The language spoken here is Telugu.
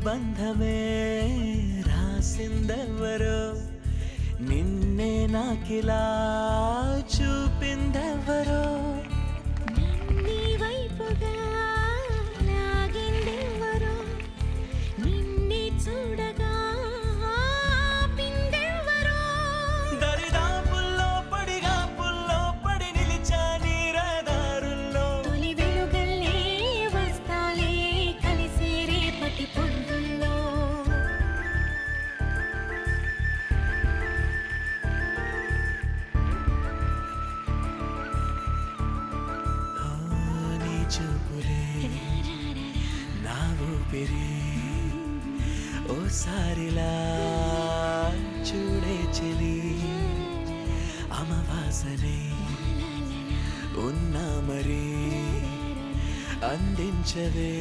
బంధమే రాసిందెవరో నిన్నే నాకిలా చూపిందెవరో నీ వైపుగా లాగిందెవరో నిన్నే చూడగా ఆపిందెవరో దరిదాపుల్లో పడి నిలిచా నీ రహదారుల్లో తొలి వెలుగల్లే వస్తాలే కలిసే రేపటి పొద్దుల్లో నీ చూపులే నా ఊపిరి ఓసారిలా చూడే చెలి అమవాసనే ఉన్నా మరి అందించవే